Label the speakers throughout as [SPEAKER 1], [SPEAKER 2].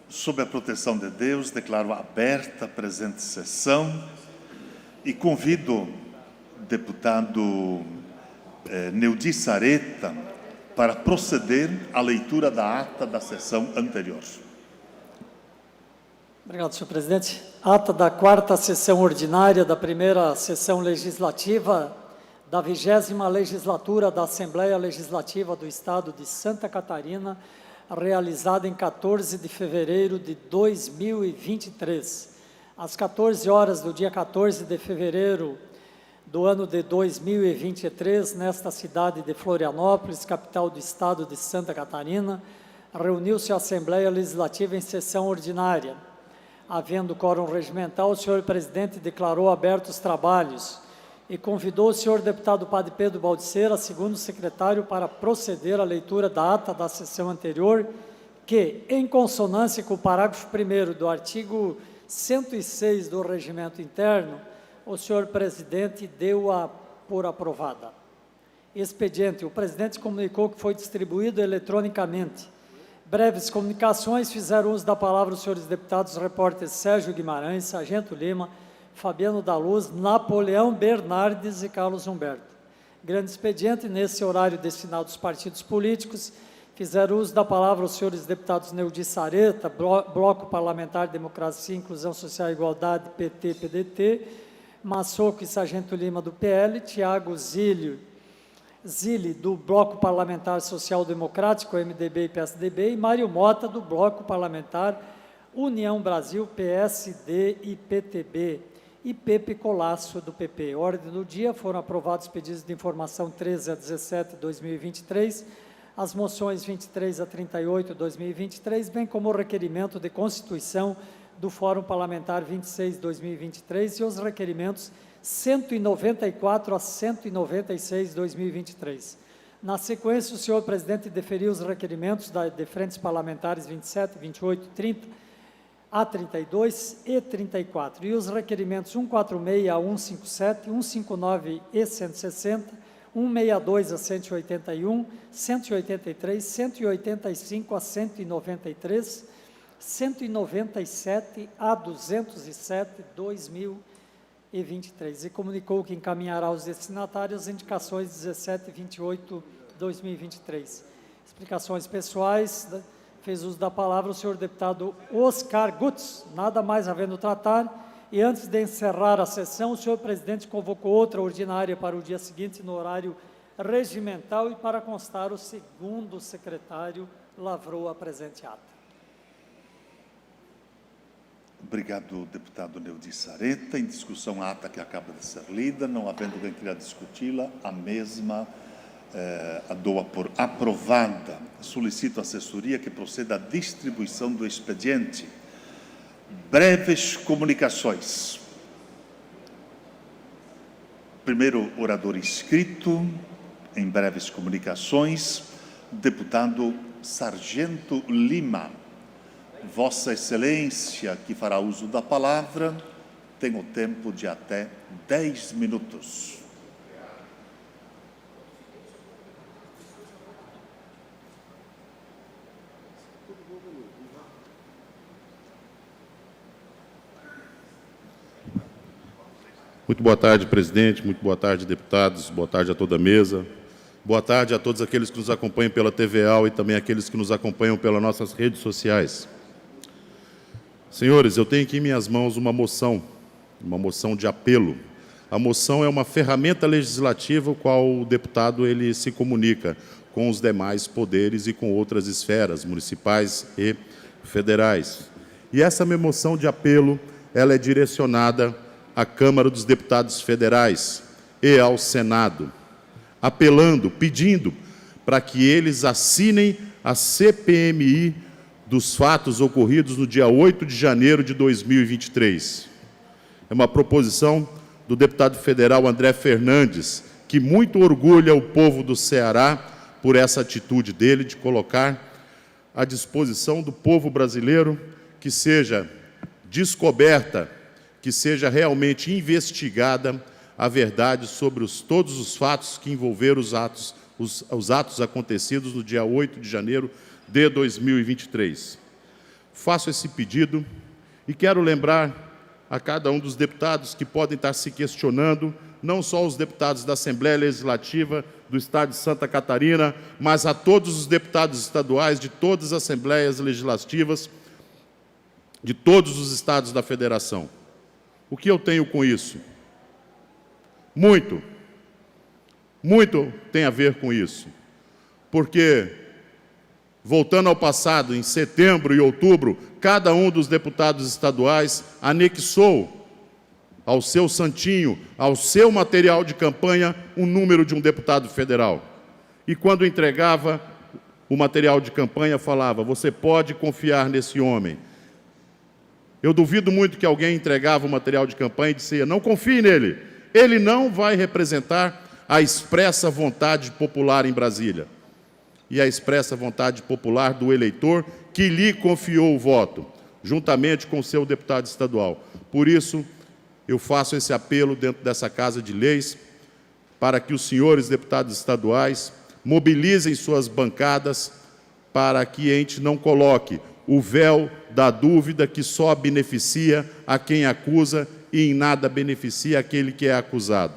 [SPEAKER 1] Sob a proteção de Deus, declaro aberta a presente sessão e convido o deputado Neudi Sareta para proceder à leitura da ata da sessão anterior.
[SPEAKER 2] Obrigado, senhor presidente. Ata da 4ª sessão ordinária da 1ª sessão legislativa da 20ª legislatura da Assembleia Legislativa do Estado de Santa Catarina, realizada em 14 de fevereiro de 2023. Às 14 horas do dia 14 de fevereiro do ano de 2023, nesta cidade de Florianópolis, capital do Estado de Santa Catarina, reuniu-se a Assembleia Legislativa em sessão ordinária. Havendo quórum regimental, o senhor presidente declarou abertos os trabalhos e convidou o senhor deputado Padre Pedro Baldiceira, segundo secretário, para proceder à leitura da ata da sessão anterior, que, em consonância com o parágrafo 1º do artigo 106 do Regimento Interno, o senhor presidente deu-a por aprovada. Expediente. O presidente comunicou que foi distribuído eletronicamente. Breves comunicações. Fizeram uso da palavra os senhores deputados repórteres Sérgio Guimarães, Sargento Lima, Fabiano da Luz, Napoleão Bernardes e Carlos Humberto. Grande expediente. Nesse horário destinado aos partidos políticos, fizeram uso da palavra os senhores deputados Neudi Sareta, Bloco Parlamentar Democracia, Inclusão Social e Igualdade, PT, PDT, Massoco e Sargento Lima, do PL, Tiago Zilli, do Bloco Parlamentar Social Democrático, MDB e PSDB, e Mário Mota, do Bloco Parlamentar União Brasil, PSD e PTB, e Pepe Colasso, do PP. Ordem do dia: foram aprovados pedidos de informação 13 a 17 de 2023, as moções 23 a 38 de 2023, bem como o requerimento de constituição do Fórum Parlamentar 26 de 2023 e os requerimentos 194 a 196 de 2023. Na sequência, o senhor presidente deferiu os requerimentos de frentes parlamentares 27, 28, 30 a 32 e 34, e os requerimentos 146 a 157, 159 e 160, 162 a 181, 183, 185 a 193, 197 a 207, 2023. E comunicou que encaminhará aos destinatários as indicações 17 e 28, 2023. Explicações pessoais. Fez uso da palavra o senhor deputado Oscar Gutz. Nada mais havendo tratar, e antes de encerrar a sessão, o senhor presidente convocou outra ordinária para o dia seguinte, no horário regimental, e para constar, o segundo secretário lavrou a presente ata.
[SPEAKER 1] Obrigado, deputado Neudi Sareta. Em discussão, a ata que acaba de ser lida, não havendo quem queira discuti-la, a mesma a dou por aprovada. Solicito à assessoria que proceda à distribuição do expediente. Breves comunicações. Primeiro orador inscrito em breves comunicações, deputado Sargento Lima. Vossa Excelência, que fará uso da palavra, tem o tempo de até 10 minutos.
[SPEAKER 3] Muito boa tarde, presidente. Muito boa tarde, deputados. Boa tarde a toda a mesa. Boa tarde a todos aqueles que nos acompanham pela TVAL e também aqueles que nos acompanham pelas nossas redes sociais. Senhores, eu tenho aqui em minhas mãos uma moção de apelo. A moção é uma ferramenta legislativa, qual o deputado ele se comunica com os demais poderes e com outras esferas, municipais e federais. E essa minha moção de apelo, ela é direcionada à Câmara dos Deputados Federais e ao Senado, apelando, pedindo para que eles assinem a CPMI dos fatos ocorridos no dia 8 de janeiro de 2023. É uma proposição do deputado federal André Fernandes, que muito orgulha o povo do Ceará por essa atitude dele de colocar à disposição do povo brasileiro que seja descoberta, que seja realmente investigada a verdade sobre todos os fatos que envolveram os atos acontecidos no dia 8 de janeiro de 2023. faço esse pedido e quero lembrar a cada um dos deputados que podem estar se questionando, não só os deputados da Assembleia Legislativa do Estado de Santa Catarina, mas a todos os deputados estaduais de todas as Assembleias Legislativas de todos os estados da Federação. O que eu tenho com isso? Muito tem a ver com isso. Porque, voltando ao passado, em setembro e outubro, cada um dos deputados estaduais anexou ao seu santinho, ao seu material de campanha, o número de um deputado federal. E quando entregava o material de campanha, falava: você pode confiar nesse homem. Eu duvido muito que alguém entregava o material de campanha e dizia: não confie nele, ele não vai representar a expressa vontade popular em Brasília. E a expressa vontade popular do eleitor que lhe confiou o voto, juntamente com o seu deputado estadual. Por isso, eu faço esse apelo dentro dessa Casa de Leis, para que os senhores deputados estaduais mobilizem suas bancadas para que a gente não coloque o véu da dúvida que só beneficia a quem acusa e em nada beneficia aquele que é acusado.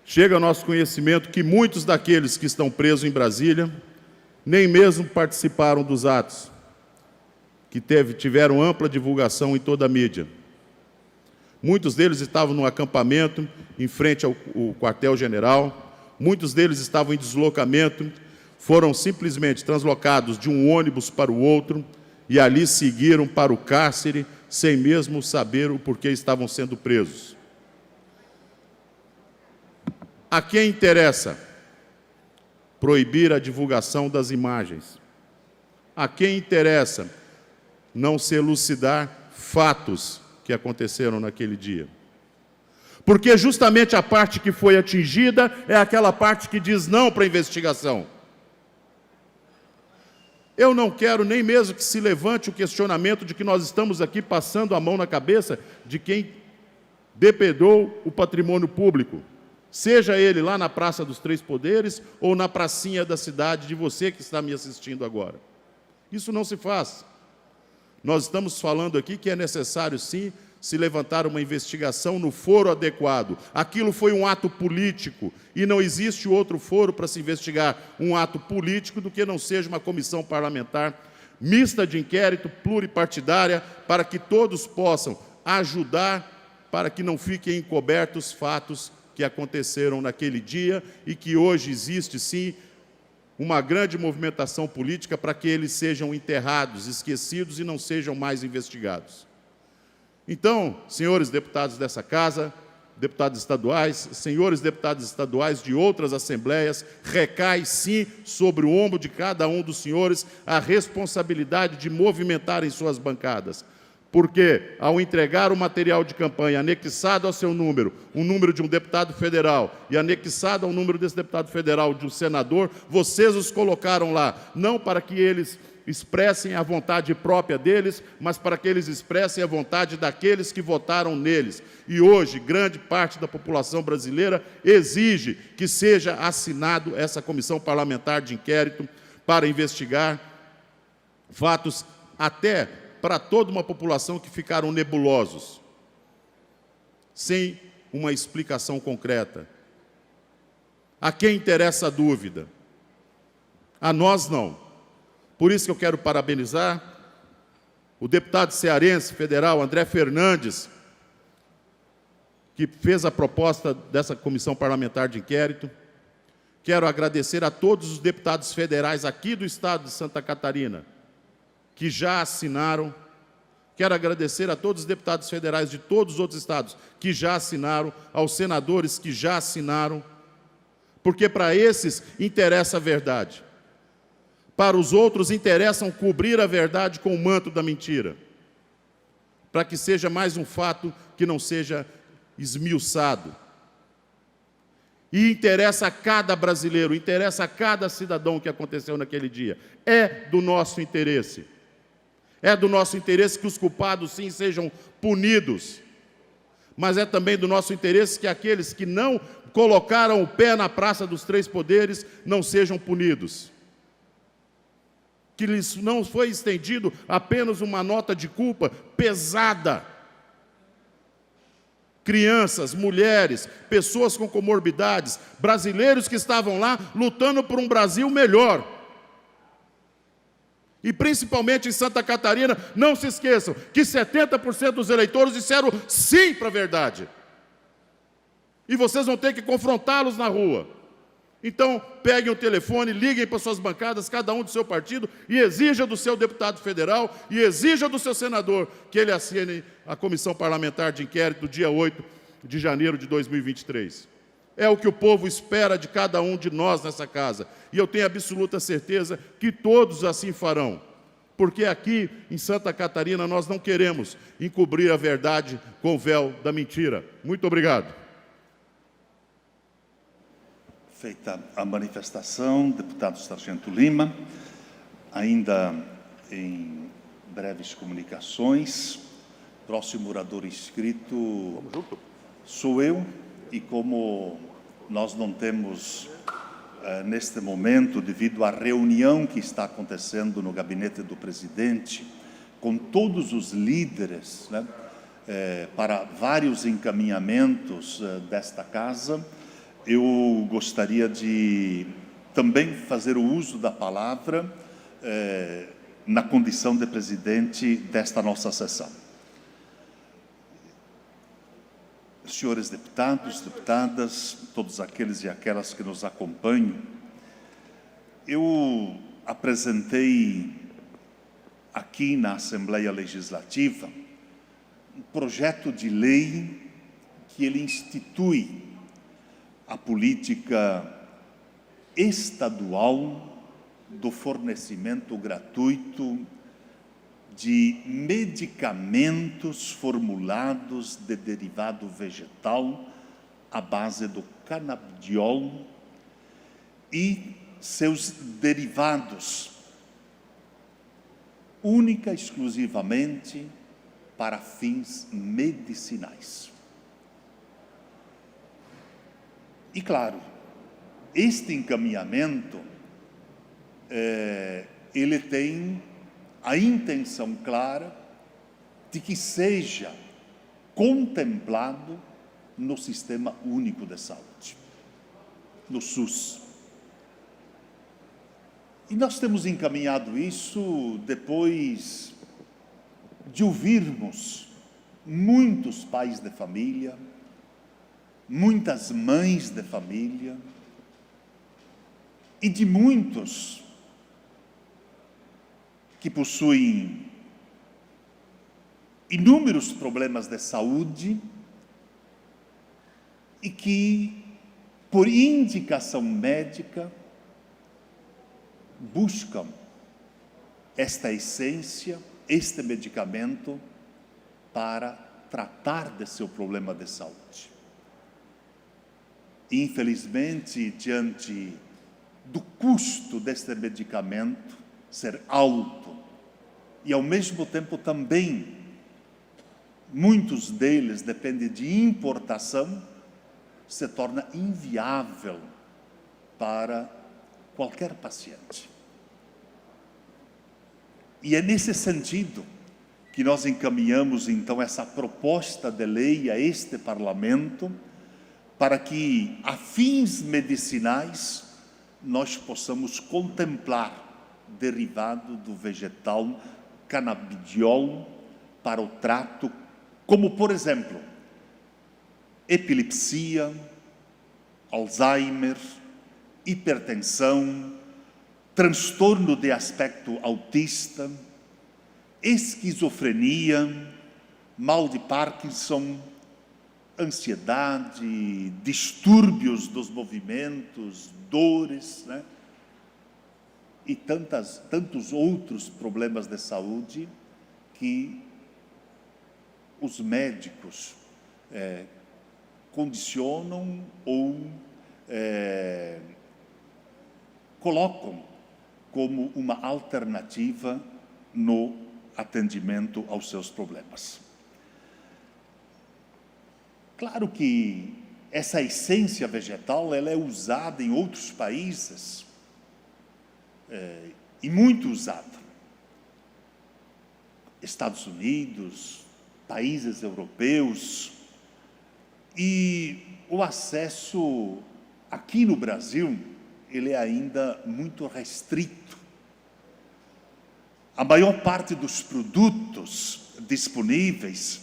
[SPEAKER 3] Chega ao nosso conhecimento que muitos daqueles que estão presos em Brasília nem mesmo participaram dos atos, que tiveram ampla divulgação em toda a mídia. Muitos deles estavam no acampamento em frente ao quartel-general, muitos deles estavam em deslocamento, foram simplesmente translocados de um ônibus para o outro e ali seguiram para o cárcere sem mesmo saber o porquê estavam sendo presos. A quem interessa proibir a divulgação das imagens? A quem interessa não se elucidar fatos que aconteceram naquele dia? Porque justamente a parte que foi atingida é aquela parte que diz não para a investigação. Eu não quero nem mesmo que se levante o questionamento de que nós estamos aqui passando a mão na cabeça de quem depredou o patrimônio público. Seja ele lá na Praça dos Três Poderes ou na pracinha da cidade de você que está me assistindo agora. Isso não se faz. Nós estamos falando aqui que é necessário, sim, se levantar uma investigação no foro adequado. Aquilo foi um ato político e não existe outro foro para se investigar um ato político do que não seja uma comissão parlamentar mista de inquérito, pluripartidária, para que todos possam ajudar para que não fiquem encobertos fatos que aconteceram naquele dia e que hoje existe, sim, uma grande movimentação política para que eles sejam enterrados, esquecidos e não sejam mais investigados. Então, senhores deputados dessa Casa, deputados estaduais, senhores deputados estaduais de outras assembleias, recai, sim, sobre o ombro de cada um dos senhores a responsabilidade de movimentarem suas bancadas. Porque, ao entregar o material de campanha anexado ao seu número, o número de um deputado federal, e anexado ao número desse deputado federal de um senador, vocês os colocaram lá, não para que eles expressem a vontade própria deles, mas para que eles expressem a vontade daqueles que votaram neles. E hoje, grande parte da população brasileira exige que seja assinado essa comissão parlamentar de inquérito para investigar fatos até para toda uma população que ficaram nebulosos, sem uma explicação concreta. A quem interessa a dúvida? A nós não. Por isso que eu quero parabenizar o deputado cearense federal, André Fernandes, que fez a proposta dessa comissão parlamentar de inquérito. Quero agradecer a todos os deputados federais aqui do estado de Santa Catarina, que já assinaram. Quero agradecer a todos os deputados federais de todos os outros estados que já assinaram, aos senadores que já assinaram, porque para esses interessa a verdade. Para os outros interessam cobrir a verdade com o manto da mentira, para que seja mais um fato que não seja esmiuçado. E interessa a cada brasileiro, interessa a cada cidadão que aconteceu naquele dia. É do nosso interesse. É do nosso interesse que os culpados, sim, sejam punidos. Mas é também do nosso interesse que aqueles que não colocaram o pé na Praça dos Três Poderes não sejam punidos. que lhes não foi estendido apenas uma nota de culpa pesada. Crianças, mulheres, pessoas com comorbidades, brasileiros que estavam lá lutando por um Brasil melhor. E principalmente em Santa Catarina, não se esqueçam que 70% dos eleitores disseram sim para a verdade. E vocês vão ter que confrontá-los na rua. Então, peguem o telefone, liguem para suas bancadas, cada um do seu partido, e exija do seu deputado federal, e exija do seu senador, que ele assine a comissão parlamentar de inquérito do dia 8 de janeiro de 2023. É o que o povo espera de cada um de nós nessa casa. E eu tenho absoluta certeza que todos assim farão. Porque aqui, em Santa Catarina, nós não queremos encobrir a verdade com o véu da mentira. Muito obrigado.
[SPEAKER 1] Feita a manifestação, deputado Sargento Lima, ainda em breves comunicações, próximo orador inscrito sou eu, e como nós não temos, neste momento, devido à reunião que está acontecendo no gabinete do presidente, com todos os líderes, né, para vários encaminhamentos desta casa, eu gostaria de também fazer o uso da palavra na condição de presidente desta nossa sessão. Senhores deputados, deputadas, todos aqueles e aquelas que nos acompanham, eu apresentei aqui na Assembleia Legislativa um projeto de lei que ele institui a política estadual do fornecimento gratuito de medicamentos formulados de derivado vegetal à base do canabidiol e seus derivados, única e exclusivamente para fins medicinais. E, claro, este encaminhamento, ele tem a intenção clara de que seja contemplado no Sistema Único de Saúde, no SUS. E nós temos encaminhado isso depois de ouvirmos muitos pais de família, muitas mães de família e de muitos que possuem inúmeros problemas de saúde e que, por indicação médica, buscam esta essência, este medicamento para tratar de seu problema de saúde. Infelizmente, diante do custo deste medicamento ser alto e, ao mesmo tempo, também muitos deles dependem de importação, se torna inviável para qualquer paciente. E é nesse sentido que nós encaminhamos, então, essa proposta de lei a este Parlamento, para que, a fins medicinais, nós possamos contemplar derivado do vegetal canabidiol para o trato, como, por exemplo, epilepsia, Alzheimer, hipertensão, transtorno de aspecto autista, esquizofrenia, mal de Parkinson, ansiedade, distúrbios dos movimentos, dores, né? E tantos outros problemas de saúde que os médicos condicionam ou colocam como uma alternativa no atendimento aos seus problemas. Claro que essa essência vegetal ela é usada em outros países, e muito usada. Estados Unidos, países europeus, e o acesso aqui no Brasil, ele é ainda muito restrito. A maior parte dos produtos disponíveis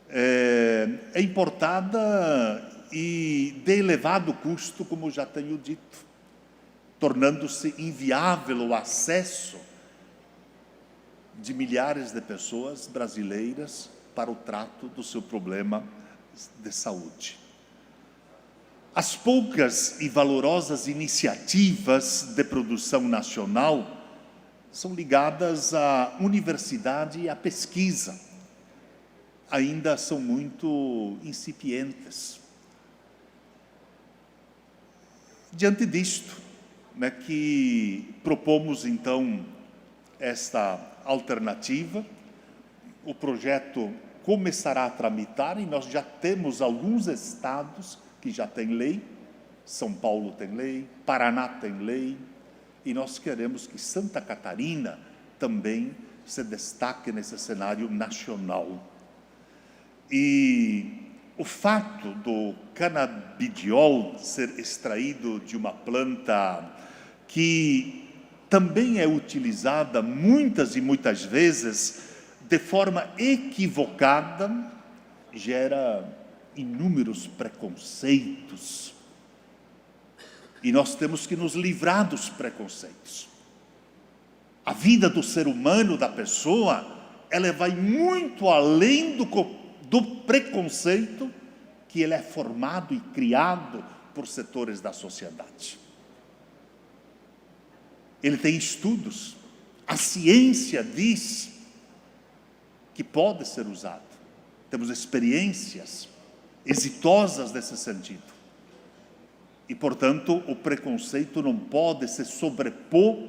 [SPEAKER 1] é importada e de elevado custo, como já tenho dito, tornando-se inviável o acesso de milhares de pessoas brasileiras para o trato do seu problema de saúde. As poucas e valorosas iniciativas de produção nacional são ligadas à universidade e à pesquisa. Ainda são muito incipientes. Diante disto, que propomos, então, esta alternativa, o projeto começará a tramitar e nós já temos alguns estados que já têm lei, São Paulo tem lei, Paraná tem lei, e nós queremos que Santa Catarina também se destaque nesse cenário nacional. E o fato do canabidiol ser extraído de uma planta que também é utilizada muitas e muitas vezes de forma equivocada, gera inúmeros preconceitos. E nós temos que nos livrar dos preconceitos. A vida do ser humano, da pessoa, ela vai muito além do preconceito que ele é formado e criado por setores da sociedade. Ele tem estudos, a ciência diz que pode ser usado. Temos experiências exitosas nesse sentido. E, portanto, o preconceito não pode se sobrepor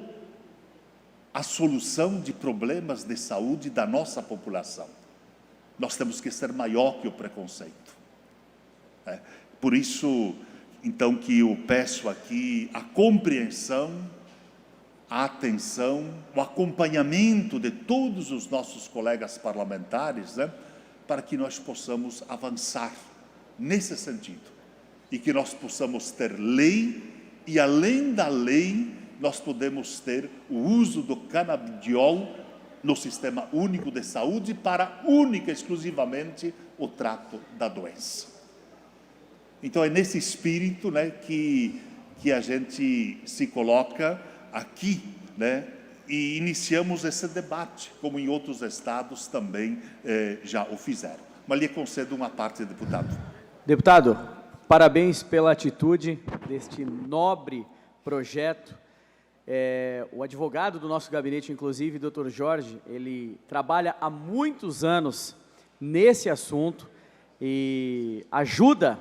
[SPEAKER 1] à solução de problemas de saúde da nossa população. Nós temos que ser maior que o preconceito. Por isso, então, que eu peço aqui a compreensão, a atenção, o acompanhamento de todos os nossos colegas parlamentares, para que nós possamos avançar nesse sentido. E que nós possamos ter lei, e além da lei, nós podemos ter o uso do canabidiol no Sistema Único de Saúde para única e exclusivamente o trato da doença. Então é nesse espírito que a gente se coloca aqui, e iniciamos esse debate, como em outros estados também já o fizeram. Mas lhe concedo uma parte, deputado.
[SPEAKER 4] Deputado, parabéns pela atitude deste nobre projeto. O advogado do nosso gabinete, inclusive, Dr. Jorge, ele trabalha há muitos anos nesse assunto e ajuda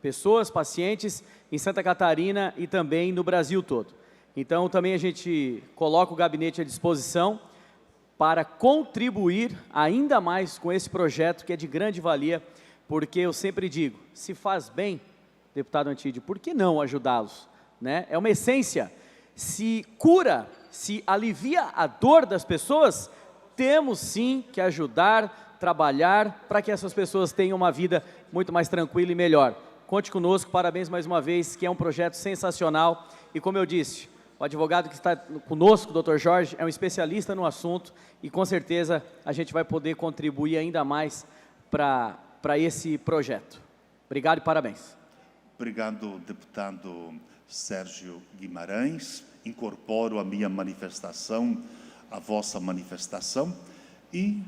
[SPEAKER 4] pessoas, pacientes em Santa Catarina e também no Brasil todo. Então, também a gente coloca o gabinete à disposição para contribuir ainda mais com esse projeto que é de grande valia, porque eu sempre digo, se faz bem, deputado Antídio, por que não ajudá-los? É uma essência. Se cura, se alivia a dor das pessoas, temos sim que ajudar, trabalhar para que essas pessoas tenham uma vida muito mais tranquila e melhor. Conte conosco, parabéns mais uma vez, que é um projeto sensacional. E como eu disse, o advogado que está conosco, o Dr. Jorge, é um especialista no assunto e com certeza a gente vai poder contribuir ainda mais para esse projeto. Obrigado e parabéns.
[SPEAKER 1] Obrigado, deputado Sérgio Guimarães. Incorporo a minha manifestação, a vossa manifestação e,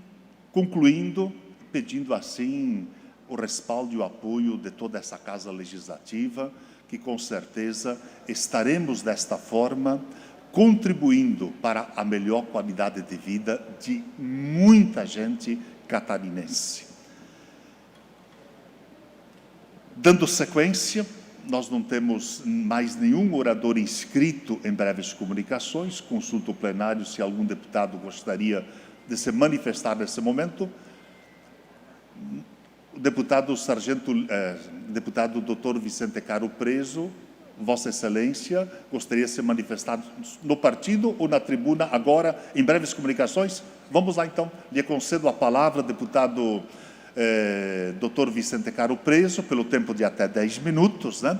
[SPEAKER 1] concluindo, pedindo assim o respaldo e o apoio de toda essa Casa Legislativa, que com certeza estaremos desta forma contribuindo para a melhor qualidade de vida de muita gente catarinense. Dando sequência, nós não temos mais nenhum orador inscrito em breves comunicações. Consulto o plenário se algum deputado gostaria de se manifestar nesse momento. O deputado Dr. Vicente Caro Preso Vossa Excelência gostaria de se manifestar no partido ou na tribuna agora, em breves comunicações? Vamos lá, então. Lhe concedo a palavra, deputado Dr. Vicente Caro Preso, pelo tempo de até 10 minutos, né?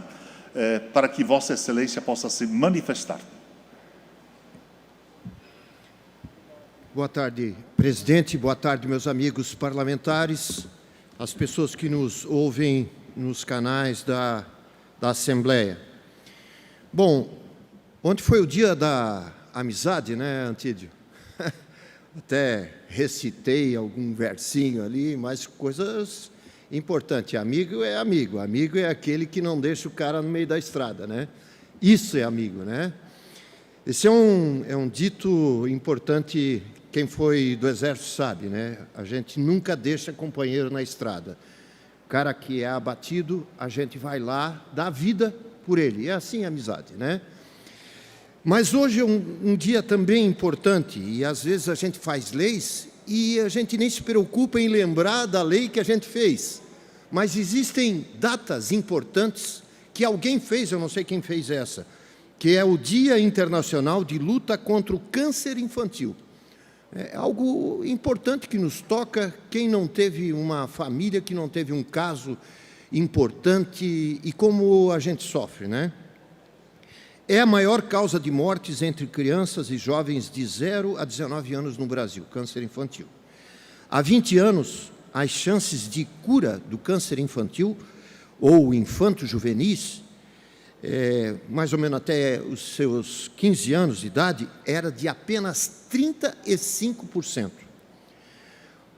[SPEAKER 1] Para que Vossa Excelência possa se manifestar.
[SPEAKER 5] Boa tarde, presidente. Boa tarde, meus amigos parlamentares, as pessoas que nos ouvem nos canais da Assembleia. Bom, ontem foi o dia da amizade, né, Antídio? Até recitei algum versinho ali, mas coisas importantes. Amigo é amigo. Amigo é aquele que não deixa o cara no meio da estrada, né? Isso é amigo, né? Esse é um dito importante, quem foi do Exército sabe, né? A gente nunca deixa companheiro na estrada. O cara que é abatido, a gente vai lá, dá a vida por ele. É assim a amizade, né? Mas hoje é um dia também importante, e às vezes a gente faz leis e a gente nem se preocupa em lembrar da lei que a gente fez. Mas existem datas importantes que alguém fez, eu não sei quem fez essa, que é o Dia Internacional de Luta contra o Câncer Infantil. É algo importante que nos toca, quem não teve uma família, que não teve um caso importante, e como a gente sofre, né? É a maior causa de mortes entre crianças e jovens de 0 a 19 anos no Brasil, câncer infantil. Há 20 anos, as chances de cura do câncer infantil ou infanto-juvenis, mais ou menos até os seus 15 anos de idade, era de apenas 35%.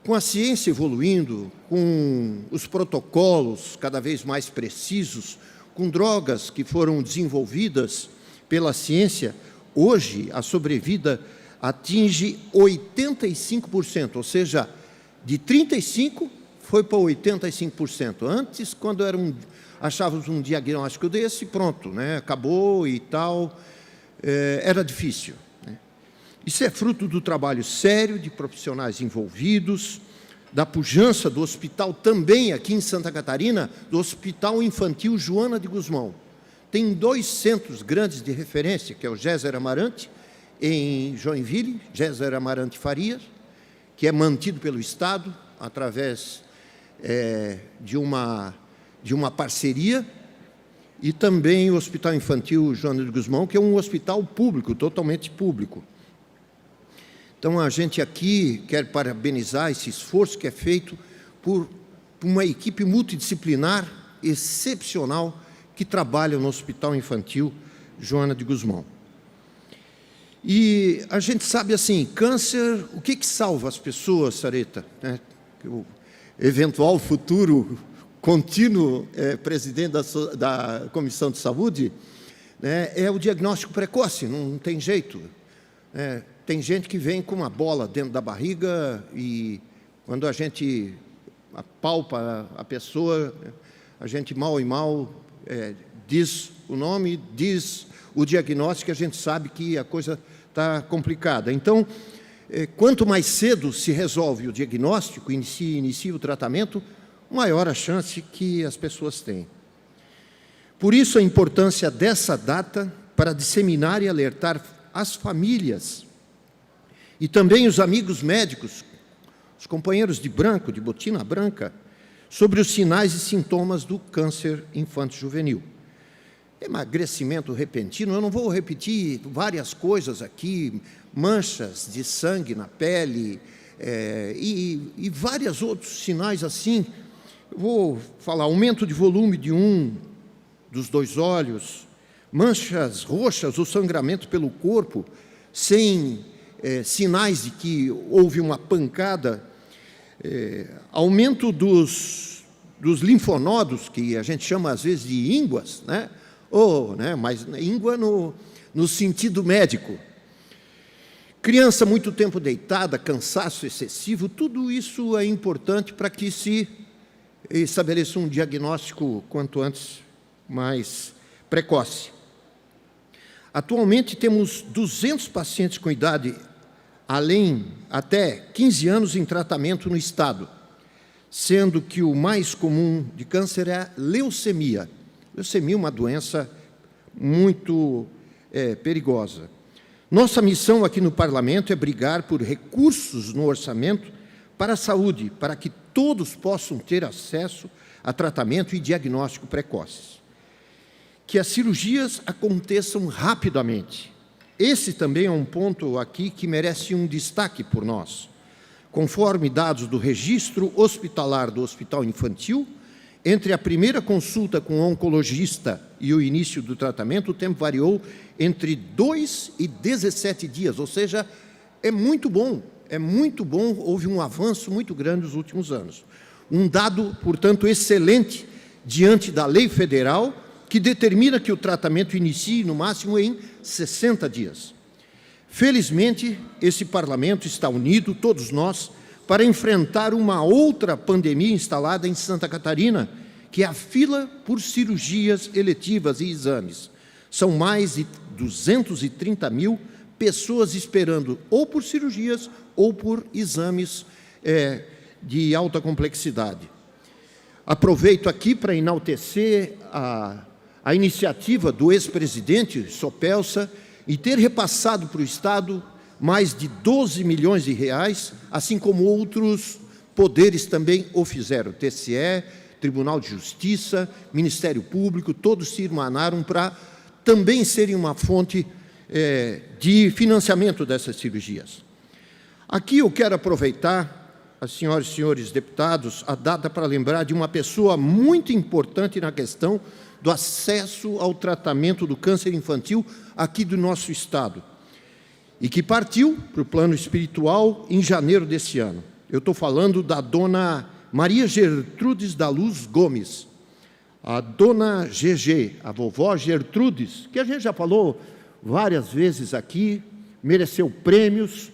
[SPEAKER 5] Com a ciência evoluindo, com os protocolos cada vez mais precisos, com drogas que foram desenvolvidas pela ciência, hoje a sobrevida atinge 85%, ou seja, de 35% foi para 85%. Antes, quando achávamos um diagnóstico desse, pronto, né? Acabou e tal, era difícil. Né? Isso é fruto do trabalho sério de profissionais envolvidos, da pujança do hospital também aqui em Santa Catarina, do Hospital Infantil Joana de Guzmão. Tem 2 centros grandes de referência, que é o Géser Amarante, em Joinville, Géser Amarante Farias, que é mantido pelo Estado através de uma parceria, e também o Hospital Infantil Joana de Guzmão, que é um hospital público, totalmente público. Então, a gente aqui quer parabenizar esse esforço que é feito por uma equipe multidisciplinar excepcional que trabalha no Hospital Infantil Joana de Guzmão. E a gente sabe, assim, câncer, o que salva as pessoas, Sareta? Né? O eventual futuro contínuo presidente da Comissão de Saúde, né, é o diagnóstico precoce, não tem jeito. Tem gente que vem com uma bola dentro da barriga e quando a gente apalpa a pessoa, a gente mal e mal diz o nome, diz o diagnóstico, a gente sabe que a coisa está complicada. Então, quanto mais cedo se resolve o diagnóstico, inicia o tratamento, maior a chance que as pessoas têm. Por isso, a importância dessa data para disseminar e alertar as famílias e também os amigos médicos, os companheiros de branco, de botina branca, sobre os sinais e sintomas do câncer infanto-juvenil. Emagrecimento repentino, eu não vou repetir várias coisas aqui, manchas de sangue na pele e vários outros sinais assim. Eu vou falar aumento de volume de dos 2 olhos, manchas roxas ou sangramento pelo corpo, sem sinais de que houve uma pancada, aumento dos linfonodos, que a gente chama às vezes de ínguas, né? Mas íngua no sentido médico. Criança muito tempo deitada, cansaço excessivo, tudo isso é importante para que se estabeleça um diagnóstico quanto antes mais precoce. Atualmente temos 200 pacientes com idade até 15 anos em tratamento no estado, sendo que o mais comum de câncer é a leucemia. Leucemia é uma doença muito perigosa. Nossa missão aqui no Parlamento é brigar por recursos no orçamento para a saúde, para que todos possam ter acesso a tratamento e diagnóstico precoces. Que as cirurgias aconteçam rapidamente. Esse também é um ponto aqui que merece um destaque por nós. Conforme dados do registro hospitalar do Hospital Infantil, entre a primeira consulta com o oncologista e o início do tratamento, o tempo variou entre 2 e 17 dias, ou seja, é muito bom, houve um avanço muito grande nos últimos anos. Um dado, portanto, excelente diante da lei federal, que determina que o tratamento inicie no máximo em 60 dias. Felizmente, esse Parlamento está unido, todos nós, para enfrentar uma outra pandemia instalada em Santa Catarina, que é a fila por cirurgias eletivas e exames. São mais de 230 mil pessoas esperando ou por cirurgias ou por exames de alta complexidade. Aproveito aqui para enaltecer a iniciativa do ex-presidente Sopelsa e ter repassado para o Estado mais de 12 milhões de reais, assim como outros poderes também o fizeram. TSE, Tribunal de Justiça, Ministério Público, todos se irmanaram para também serem uma fonte de financiamento dessas cirurgias. Aqui eu quero aproveitar, as senhoras e senhores deputados, a data para lembrar de uma pessoa muito importante na questão do acesso ao tratamento do câncer infantil aqui do nosso Estado, e que partiu para o plano espiritual em janeiro desse ano. Eu estou falando da dona Maria Gertrudes da Luz Gomes, a dona GG, a vovó Gertrudes, que a gente já falou várias vezes aqui, mereceu prêmios,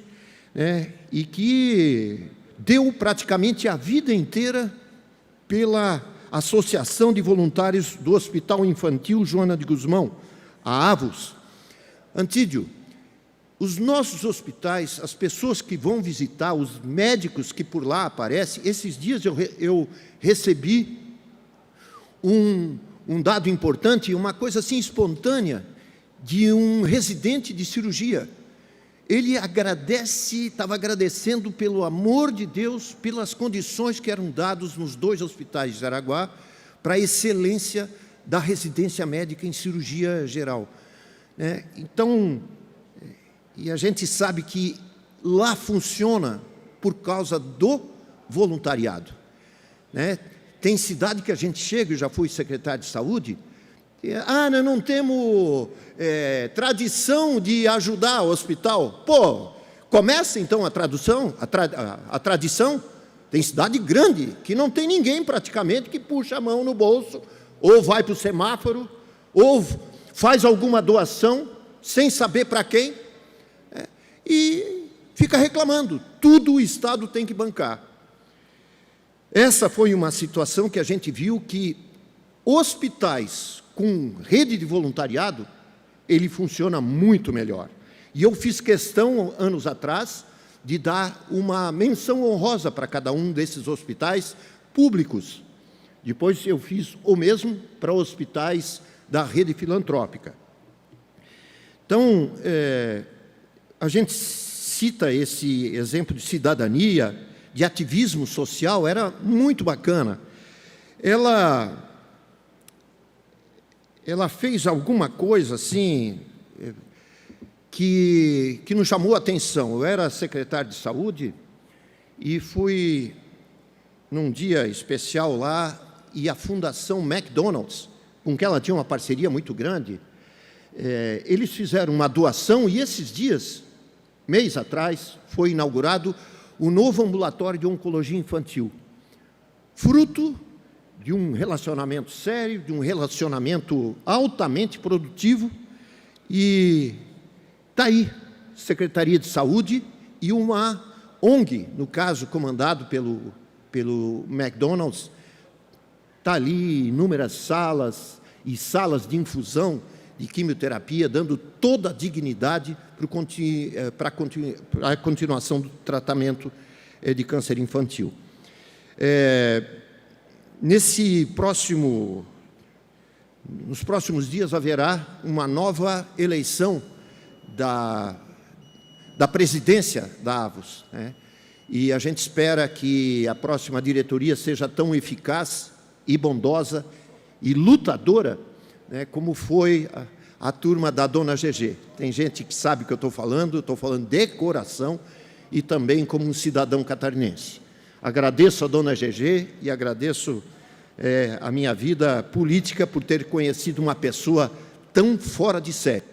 [SPEAKER 5] e que deu praticamente a vida inteira pela Associação de Voluntários do Hospital Infantil Joana de Guzmão, a AVOS. Antídio, os nossos hospitais, as pessoas que vão visitar, os médicos que por lá aparecem, esses dias eu recebi um dado importante, uma coisa assim espontânea, de um residente de cirurgia. Ele estava agradecendo pelo amor de Deus, pelas condições que eram dadas nos 2 hospitais de Jaraguá, para a excelência da residência médica em cirurgia geral. Então, e a gente sabe que lá funciona por causa do voluntariado. Tem cidade que a gente chega, eu já fui secretário de saúde, nós não temos tradição de ajudar o hospital. Pô, começa então a tradição. Tem cidade grande que não tem ninguém praticamente que puxa a mão no bolso, ou vai para o semáforo, ou faz alguma doação sem saber para quem, e fica reclamando. Tudo o Estado tem que bancar. Essa foi uma situação que a gente viu que hospitais com rede de voluntariado, ele funciona muito melhor. E eu fiz questão, anos atrás, de dar uma menção honrosa para cada um desses hospitais públicos. Depois eu fiz o mesmo para hospitais da rede filantrópica. Então, a gente cita esse exemplo de cidadania, de ativismo social, era muito bacana. Ela fez alguma coisa assim que nos chamou a atenção. Eu era secretário de saúde e fui num dia especial lá, e a Fundação McDonald's, com que ela tinha uma parceria muito grande, eles fizeram uma doação, e esses dias, mês atrás, foi inaugurado o novo ambulatório de oncologia infantil, fruto de um relacionamento sério, de um relacionamento altamente produtivo, e está aí, Secretaria de Saúde e uma ONG, no caso, comandado pelo McDonald's, está ali inúmeras salas e salas de infusão de quimioterapia, dando toda a dignidade para a continuação do tratamento de câncer infantil. nos próximos dias haverá uma nova eleição da presidência da AVUS, né? E a gente espera que a próxima diretoria seja tão eficaz e bondosa e lutadora, né, como foi a turma da Dona GG. Tem gente que sabe o que eu estou falando de coração e também como um cidadão catarinense. Agradeço a Dona GG e agradeço a minha vida política por ter conhecido uma pessoa tão fora de série.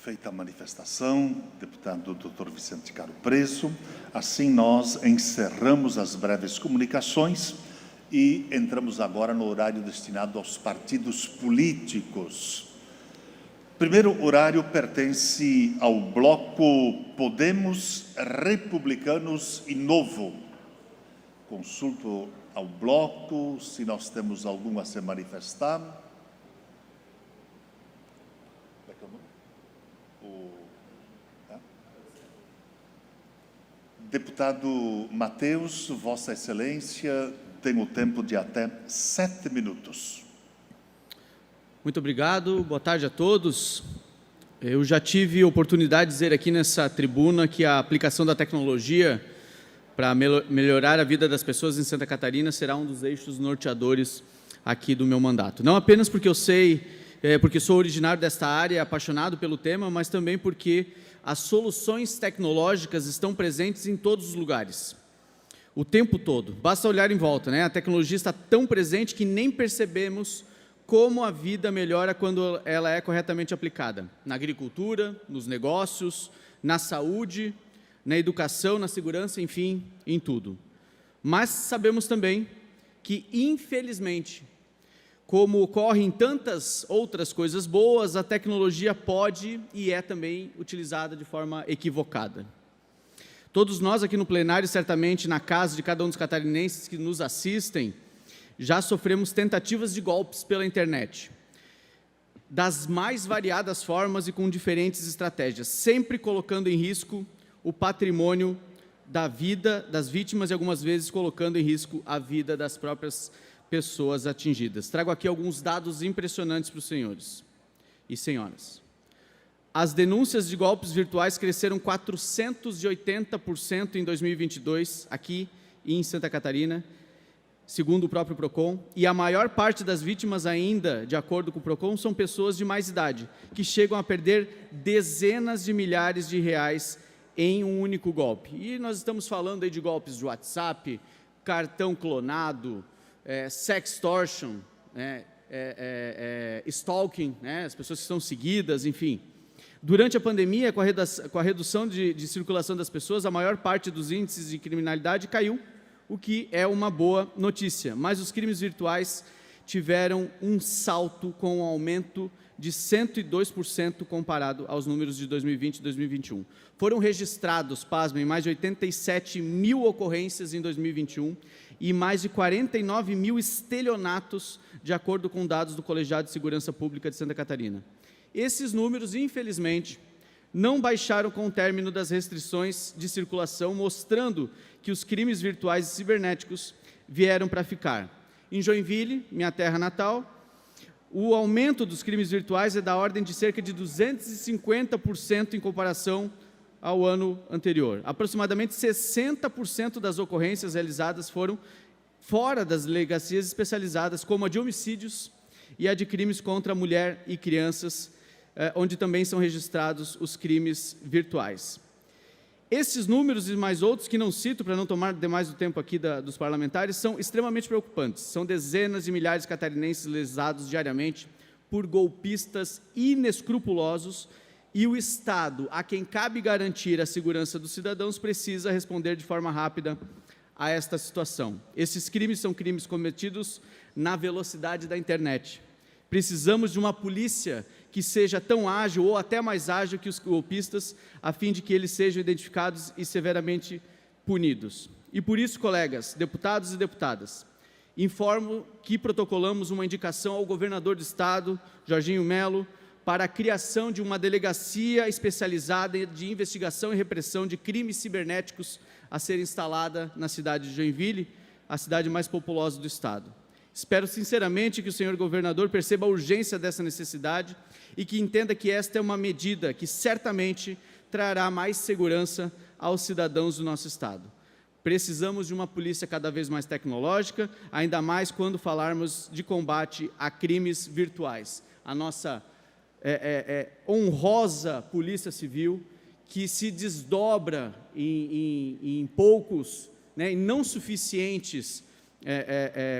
[SPEAKER 1] Feita a manifestação, deputado Dr. Vicente Caro Preso, assim nós encerramos as breves comunicações e entramos agora no horário destinado aos partidos políticos. Primeiro horário pertence ao bloco Podemos, Republicanos e Novo. Consulto ao bloco se nós temos algum a se manifestar. Deputado Mateus, Vossa Excelência tem o tempo de até 7 minutos.
[SPEAKER 6] Muito obrigado, boa tarde a todos. Eu já tive a oportunidade de dizer aqui nessa tribuna que a aplicação da tecnologia para melhorar a vida das pessoas em Santa Catarina será um dos eixos norteadores aqui do meu mandato. Não apenas porque eu sei, porque sou originário desta área, apaixonado pelo tema, mas também porque as soluções tecnológicas estão presentes em todos os lugares, o tempo todo. Basta olhar em volta, né? A tecnologia está tão presente que nem percebemos como a vida melhora quando ela é corretamente aplicada. Na agricultura, nos negócios, na saúde, na educação, na segurança, enfim, em tudo. Mas sabemos também que, infelizmente, como ocorre em tantas outras coisas boas, a tecnologia pode e é também utilizada de forma equivocada. Todos nós aqui no plenário, certamente na casa de cada um dos catarinenses que nos assistem, já sofremos tentativas de golpes pela internet, das mais variadas formas e com diferentes estratégias, sempre colocando em risco o patrimônio da vida das vítimas e algumas vezes colocando em risco a vida das próprias pessoas atingidas. Trago aqui alguns dados impressionantes para os senhores e senhoras. As denúncias de golpes virtuais cresceram 480% em 2022, aqui em Santa Catarina, segundo o próprio PROCON, e a maior parte das vítimas ainda, de acordo com o PROCON, são pessoas de mais idade, que chegam a perder dezenas de milhares de reais em um único golpe. E nós estamos falando aí de golpes de WhatsApp, cartão clonado, sextortion, stalking, né, as pessoas que são seguidas, enfim. Durante a pandemia, com a redução de circulação das pessoas, a maior parte dos índices de criminalidade caiu, o que é uma boa notícia. Mas os crimes virtuais tiveram um salto com um aumento de 102% comparado aos números de 2020 e 2021. Foram registrados, pasmem, mais de 87 mil ocorrências em 2021 e mais de 49 mil estelionatos, de acordo com dados do Colegiado de Segurança Pública de Santa Catarina. Esses números, infelizmente, não baixaram com o término das restrições de circulação, mostrando que os crimes virtuais e cibernéticos vieram para ficar. Em Joinville, minha terra natal, o aumento dos crimes virtuais é da ordem de cerca de 250% em comparação ao ano anterior. Aproximadamente 60% das ocorrências realizadas foram fora das delegacias especializadas, como a de homicídios e a de crimes contra a mulher e crianças, onde também são registrados os crimes virtuais. Esses números e mais outros que não cito, para não tomar demais o tempo aqui dos parlamentares, são extremamente preocupantes. São dezenas de milhares de catarinenses lesados diariamente por golpistas inescrupulosos e o Estado, a quem cabe garantir a segurança dos cidadãos, precisa responder de forma rápida a esta situação. Esses crimes são crimes cometidos na velocidade da internet. Precisamos de uma polícia que seja tão ágil ou até mais ágil que os golpistas, a fim de que eles sejam identificados e severamente punidos. E por isso, colegas, deputados e deputadas, informo que protocolamos uma indicação ao governador do Estado, Jorginho Melo, para a criação de uma delegacia especializada de investigação e repressão de crimes cibernéticos a ser instalada na cidade de Joinville, a cidade mais populosa do estado. Espero sinceramente que o senhor governador perceba a urgência dessa necessidade e que entenda que esta é uma medida que certamente trará mais segurança aos cidadãos do nosso estado. Precisamos de uma polícia cada vez mais tecnológica, ainda mais quando falarmos de combate a crimes virtuais. A nossa honrosa Polícia Civil, que se desdobra em poucos, e não suficientes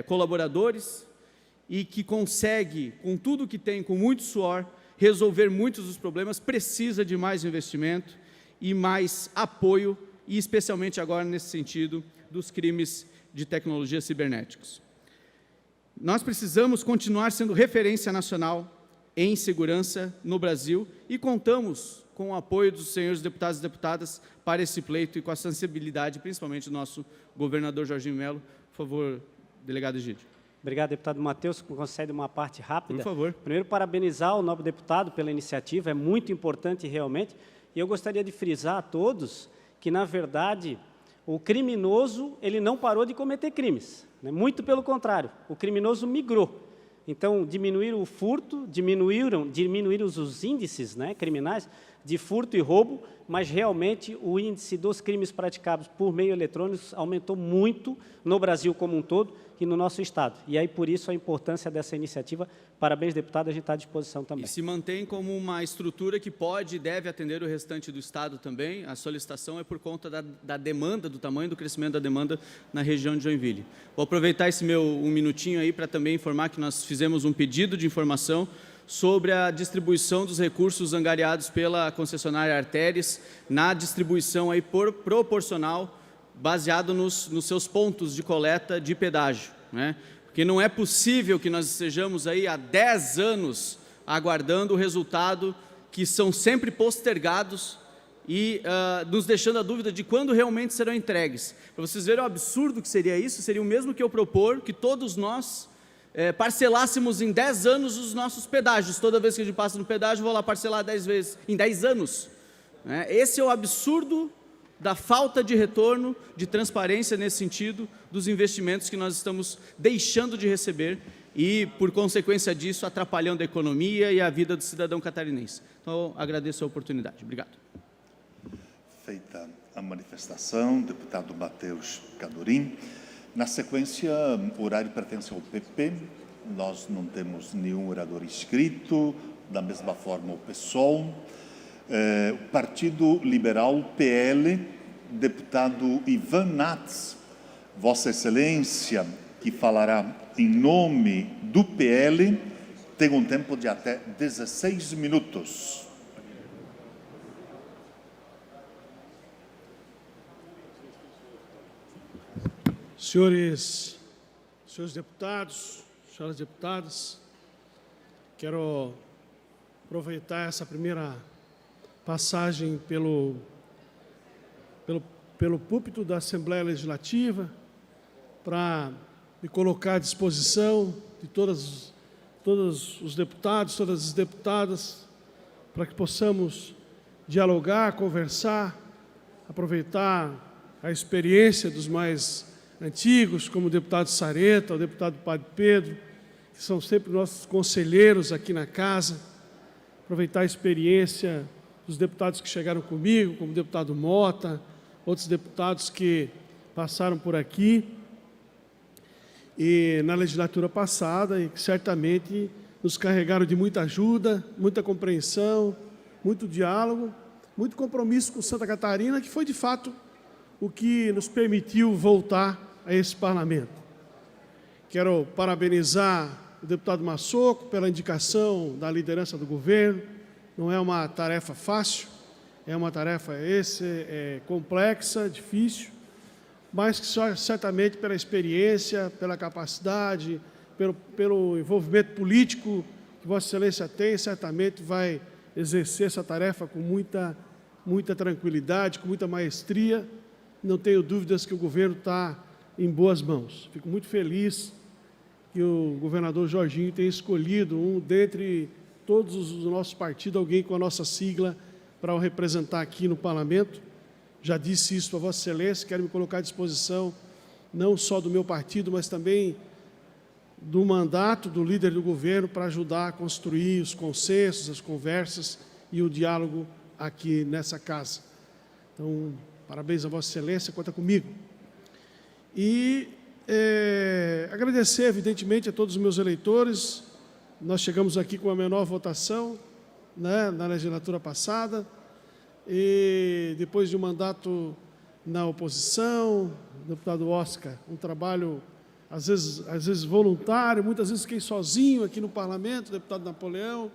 [SPEAKER 6] colaboradores, e que consegue, com tudo que tem, com muito suor, resolver muitos dos problemas, precisa de mais investimento e mais apoio, e especialmente agora nesse sentido dos crimes de tecnologias cibernéticos. Nós precisamos continuar sendo referência nacional em segurança no Brasil e contamos com o apoio dos senhores deputados e deputadas para esse pleito e com a sensibilidade, principalmente do nosso governador Jorginho Melo. Por favor, delegado Egídio.
[SPEAKER 7] Obrigado, deputado Matheus. Concede uma parte rápida.
[SPEAKER 6] Por favor.
[SPEAKER 7] Primeiro, parabenizar o nobre deputado pela iniciativa, é muito importante realmente. E eu gostaria de frisar a todos que, na verdade, o criminoso ele não parou de cometer crimes, né? Muito pelo contrário, o criminoso migrou. Então, diminuíram o furto, diminuíram os índices, né, criminais de furto e roubo, mas realmente o índice dos crimes praticados por meio eletrônico aumentou muito no Brasil como um todo e no nosso estado. E aí, por isso, a importância dessa iniciativa. Parabéns, deputado, a gente está à disposição também.
[SPEAKER 6] E se mantém como uma estrutura que pode e deve atender o restante do estado também. A solicitação é por conta da demanda, do tamanho do crescimento da demanda na região de Joinville. Vou aproveitar esse meu minutinho aí para também informar que nós fizemos um pedido de informação sobre a distribuição dos recursos angariados pela concessionária Artéries, na distribuição aí proporcional, baseado nos seus pontos de coleta de pedágio, né? Porque não é possível que nós estejamos aí há 10 anos aguardando o resultado, que são sempre postergados e nos deixando a dúvida de quando realmente serão entregues. Para vocês verem o absurdo que seria isso, seria o mesmo que eu propor que todos nós parcelássemos em 10 anos os nossos pedágios. Toda vez que a gente passa no pedágio, vou lá parcelar 10 vezes, em 10 anos. Né? Esse é o absurdo da falta de retorno, de transparência nesse sentido, dos investimentos que nós estamos deixando de receber e, por consequência disso, atrapalhando a economia e a vida do cidadão catarinense. Então, eu agradeço a oportunidade. Obrigado.
[SPEAKER 1] Feita a manifestação, deputado Matheus Cadorim. Na sequência, o horário pertence ao PP, nós não temos nenhum orador inscrito, da mesma forma o PSOL. O Partido Liberal, PL, deputado Ivan Nats, Vossa Excelência, que falará em nome do PL, tem um tempo de até 16 minutos.
[SPEAKER 8] Senhores deputados, senhoras deputadas, quero aproveitar essa primeira passagem pelo púlpito da Assembleia Legislativa para me colocar à disposição de todos os deputados, todas as deputadas, para que possamos dialogar, conversar, aproveitar a experiência dos mais antigos, como o deputado Sareta, o deputado Padre Pedro, que são sempre nossos conselheiros aqui na casa, aproveitar a experiência dos deputados que chegaram comigo, como o deputado Mota, outros deputados que passaram por aqui e na legislatura passada e que certamente nos carregaram de muita ajuda, muita compreensão, muito diálogo, muito compromisso com Santa Catarina, que foi de fato o que nos permitiu voltar a esse parlamento. Quero parabenizar o deputado Massoco pela indicação da liderança do governo. Não é uma tarefa fácil, é uma tarefa complexa, difícil, mas que só certamente pela experiência, pela capacidade, pelo envolvimento político que Vossa Excelência tem, certamente vai exercer essa tarefa com muita tranquilidade, com muita maestria. Não tenho dúvidas que o governo está em boas mãos. Fico muito feliz que o governador Jorginho tenha escolhido dentre todos os nossos partidos, alguém com a nossa sigla para o representar aqui no parlamento. Já disse isso para Vossa Excelência, quero me colocar à disposição não só do meu partido, mas também do mandato do líder do governo para ajudar a construir os consensos, as conversas e o diálogo aqui nessa casa. Então, parabéns a Vossa Excelência, conta comigo. E agradecer, evidentemente, a todos os meus eleitores. Nós chegamos aqui com a menor votação, né, na legislatura passada, e depois de um mandato na oposição, deputado Oscar, um trabalho, às vezes voluntário, muitas vezes fiquei sozinho aqui no parlamento, deputado Napoleão,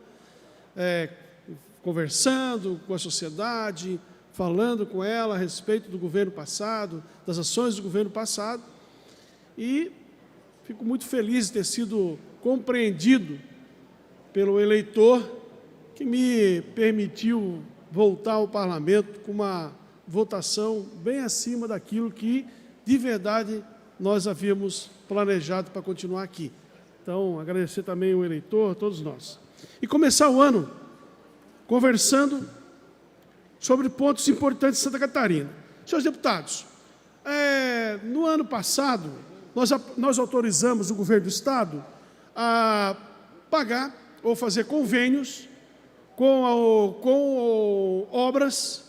[SPEAKER 8] conversando com a sociedade, falando com ela a respeito do governo passado, das ações do governo passado, e fico muito feliz de ter sido compreendido pelo eleitor que me permitiu voltar ao parlamento com uma votação bem acima daquilo que, de verdade, nós havíamos planejado para continuar aqui. Então, agradecer também o eleitor, todos nós. E começar o ano conversando sobre pontos importantes de Santa Catarina. Senhores deputados, no ano passado, nós autorizamos o governo do Estado a pagar ou fazer convênios com obras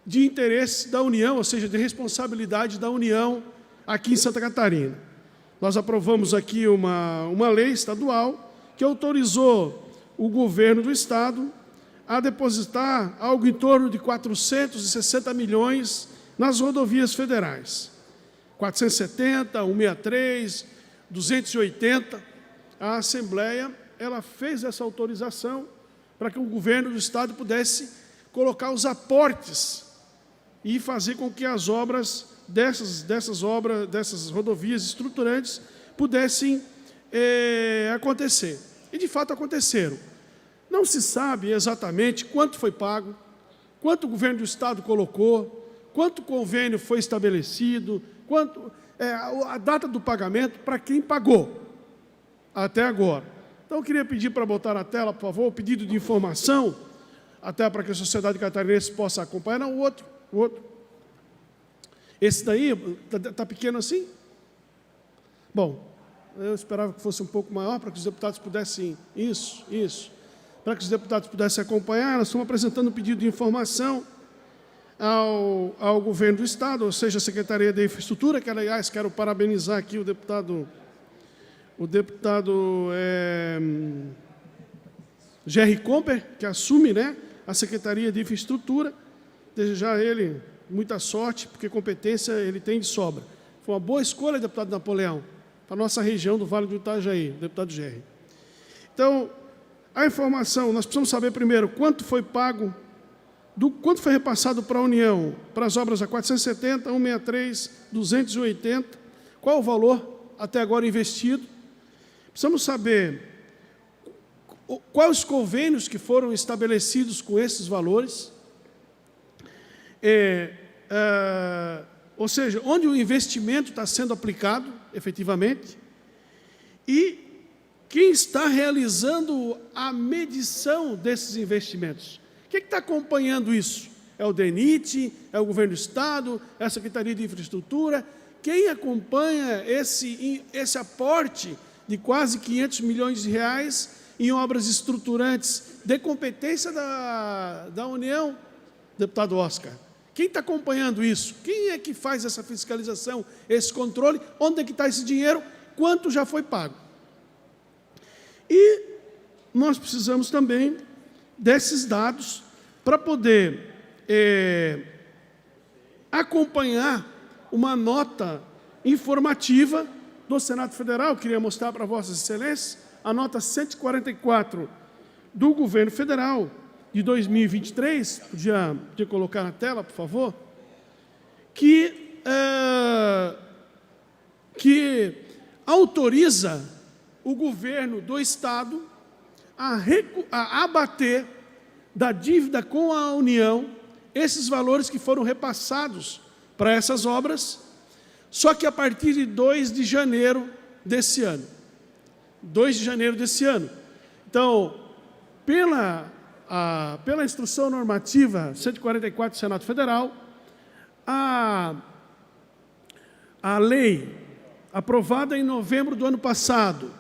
[SPEAKER 8] de interesse da União, ou seja, de responsabilidade da União aqui em Santa Catarina. Nós aprovamos aqui uma lei estadual que autorizou o governo do Estado a depositar algo em torno de 460 milhões nas rodovias federais. 470, 163, 280. A Assembleia ela fez essa autorização para que o governo do Estado pudesse colocar os aportes e fazer com que as obras dessas rodovias estruturantes pudessem acontecer. E, de fato, aconteceram. Não se sabe exatamente quanto foi pago, quanto o governo do Estado colocou, quanto convênio foi estabelecido, a data do pagamento para quem pagou até agora. Então, eu queria pedir para botar na tela, por favor, o pedido de informação, até para que a sociedade catarinense possa acompanhar. Não, o outro. Esse daí, está pequeno assim? Bom, eu esperava que fosse um pouco maior, para que os deputados pudessem... Isso. Para que os deputados pudessem acompanhar, nós estamos apresentando um pedido de informação ao governo do Estado, ou seja, a Secretaria de Infraestrutura, que, aliás, quero parabenizar aqui o deputado Gerry Comper, que assume, né, a Secretaria de Infraestrutura, desejar a ele muita sorte, porque competência ele tem de sobra. Foi uma boa escolha, deputado Napoleão, para a nossa região do Vale do Itajaí, deputado Gerry. Então, a informação, nós precisamos saber primeiro quanto foi pago, quanto foi repassado para a União, para as obras a 470, 163, 280, qual o valor até agora investido. Precisamos saber quais os convênios que foram estabelecidos com esses valores, ou seja, onde o investimento está sendo aplicado, efetivamente, e quem está realizando a medição desses investimentos. Quem está acompanhando isso? É o DENIT, é o Governo do Estado, é a Secretaria de Infraestrutura. Quem acompanha esse aporte de quase 500 milhões de reais em obras estruturantes de competência da União, deputado Oscar? Quem está acompanhando isso? Quem é que faz essa fiscalização, esse controle? Onde é que está esse dinheiro? Quanto já foi pago? E nós precisamos também desses dados para poder acompanhar uma nota informativa do Senado Federal. Eu queria mostrar para Vossas Excelências a nota 144 do Governo Federal de 2023, podia colocar na tela, por favor, que autoriza o governo do Estado a abater da dívida com a União esses valores que foram repassados para essas obras, só que a partir de 2 de janeiro desse ano. 2 de janeiro desse ano. Então, pela Instrução Normativa 144 do Senado Federal, a a lei aprovada em novembro do ano passado,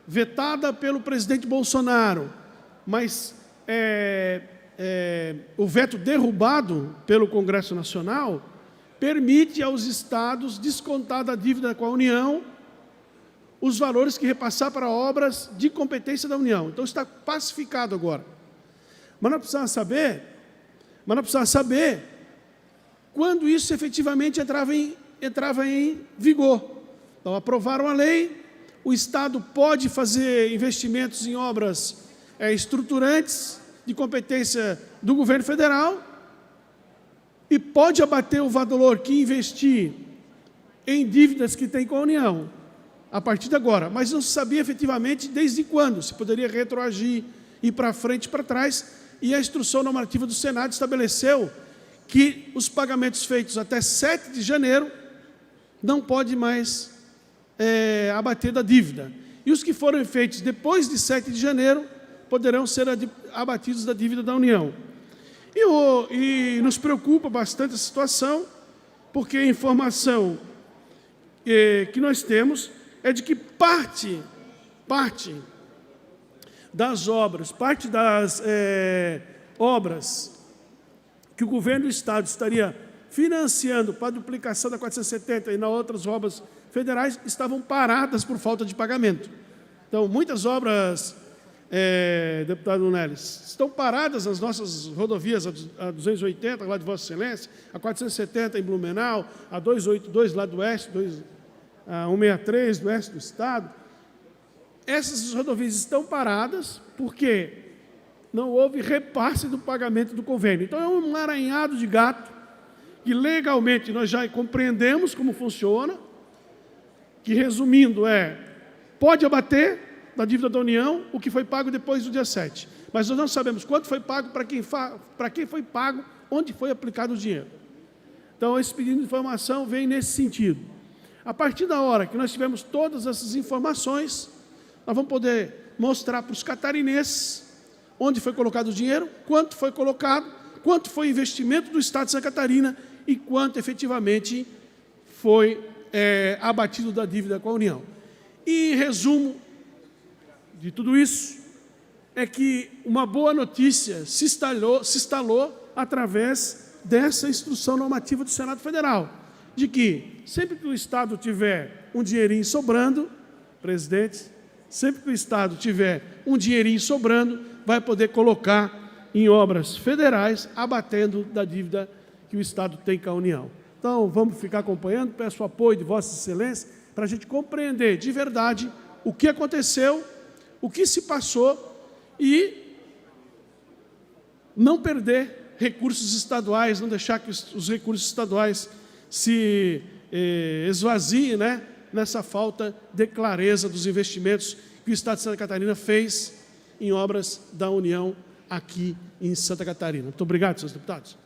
[SPEAKER 8] vetada pelo presidente Bolsonaro, mas o veto derrubado pelo Congresso Nacional, permite aos estados descontar da dívida com a União os valores que repassar para obras de competência da União. Então está pacificado agora. Mas nós precisamos saber quando isso efetivamente entrava em vigor. Então aprovaram a lei, o Estado pode fazer investimentos em obras estruturantes de competência do governo federal e pode abater o valor que investir em dívidas que tem com a União, a partir de agora. Mas não se sabia efetivamente desde quando, se poderia retroagir, ir para frente e para trás, e a instrução normativa do Senado estabeleceu que os pagamentos feitos até 7 de janeiro não pode mais abater da dívida. E os que foram feitos depois de 7 de janeiro poderão ser abatidos da dívida da União. E nos preocupa bastante a situação, porque a informação que nós temos é de que parte das obras que o governo do Estado estaria financiando para a duplicação da 470 e nas outras obras federais estavam paradas por falta de pagamento. Então, muitas obras, deputado Nunes, estão paradas nas nossas rodovias, a 280, lá de Vossa Excelência, a 470 em Blumenau, a 282 lá do oeste, a 163 do oeste do Estado. Essas rodovias estão paradas porque não houve repasse do pagamento do convênio. Então, é um emaranhado de gato que legalmente nós já compreendemos como funciona, que, resumindo, pode abater da dívida da União o que foi pago depois do dia 7. Mas nós não sabemos quanto foi pago, para quem foi pago, onde foi aplicado o dinheiro. Então, esse pedido de informação vem nesse sentido. A partir da hora que nós tivermos todas essas informações, nós vamos poder mostrar para os catarinenses onde foi colocado o dinheiro, quanto foi colocado, quanto foi o investimento do Estado de Santa Catarina e quanto efetivamente foi abatido da dívida com a União. E, em resumo de tudo isso, é que uma boa notícia se instalou através dessa instrução normativa do Senado Federal, de que sempre que o Estado tiver um dinheirinho sobrando, presidente, sempre que o Estado tiver um dinheirinho sobrando, vai poder colocar em obras federais, abatendo da dívida que o Estado tem com a União. Então, vamos ficar acompanhando, peço o apoio de Vossa Excelência, para a gente compreender de verdade o que aconteceu, o que se passou e não perder recursos estaduais, não deixar que os recursos estaduais se esvaziem, nessa falta de clareza dos investimentos que o Estado de Santa Catarina fez em obras da União aqui em Santa Catarina. Muito obrigado, senhores deputados.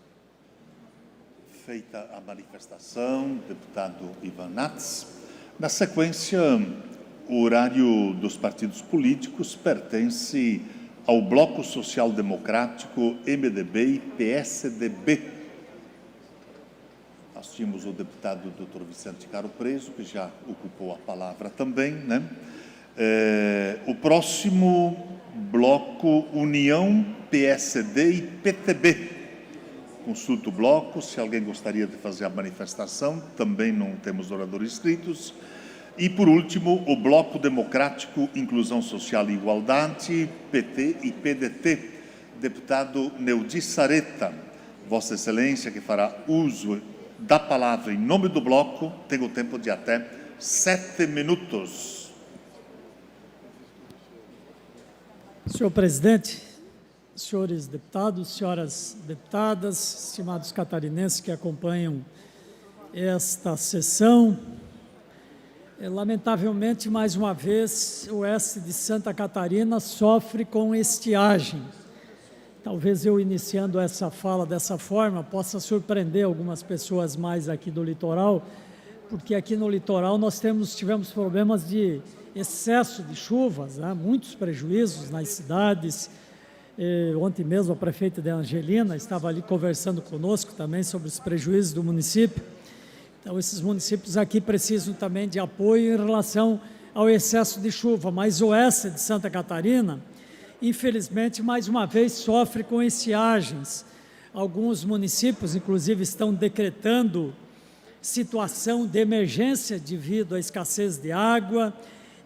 [SPEAKER 1] Feita a manifestação, deputado Ivan Nats. Na sequência, o horário dos partidos políticos pertence ao Bloco Social Democrático, MDB e PSDB. Nós tínhamos o deputado Dr. Vicente Caro Preso, que já ocupou a palavra também, o próximo bloco, União, PSD e PTB. Consulto o bloco, se alguém gostaria de fazer a manifestação, também não temos oradores inscritos. E, por último, o Bloco Democrático, Inclusão Social e Igualdade, PT e PDT. Deputado Neudi Sareta, Vossa Excelência, que fará uso da palavra em nome do bloco, tem o tempo de até 7 minutos.
[SPEAKER 2] Senhor presidente, senhores deputados, senhoras deputadas, estimados catarinenses que acompanham esta sessão, lamentavelmente, mais uma vez, o oeste de Santa Catarina sofre com estiagem. Talvez eu, iniciando essa fala dessa forma, possa surpreender algumas pessoas mais aqui do litoral, porque aqui no litoral nós tivemos problemas de excesso de chuvas, muitos prejuízos nas cidades. Ontem mesmo a prefeita de Angelina estava ali conversando conosco também sobre os prejuízos do município. Então, esses municípios aqui precisam também de apoio em relação ao excesso de chuva, mas o oeste de Santa Catarina, infelizmente, mais uma vez, sofre com estiagens. Alguns municípios, inclusive, estão decretando situação de emergência devido à escassez de água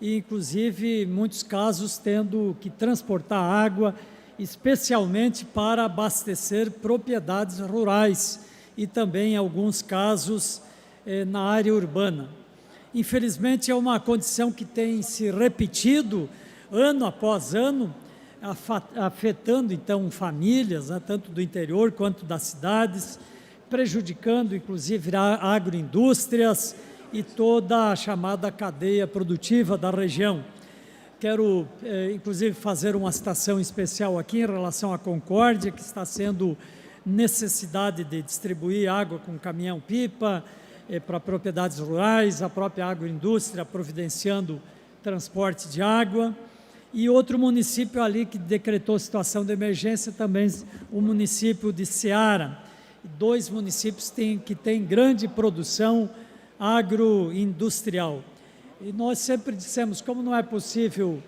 [SPEAKER 2] e, inclusive, em muitos casos, tendo que transportar água, especialmente para abastecer propriedades rurais e também, em alguns casos, na área urbana. Infelizmente, é uma condição que tem se repetido ano após ano, afetando, então, famílias, tanto do interior quanto das cidades, prejudicando, inclusive, agroindústrias e toda a chamada cadeia produtiva da região. Quero, inclusive, fazer uma citação especial aqui em relação à Concórdia, que está sendo necessidade de distribuir água com caminhão-pipa para propriedades rurais, a própria agroindústria providenciando transporte de água. E outro município ali que decretou situação de emergência também, o município de Ceará. 2 municípios que têm grande produção agroindustrial. E nós sempre dissemos, como não é possível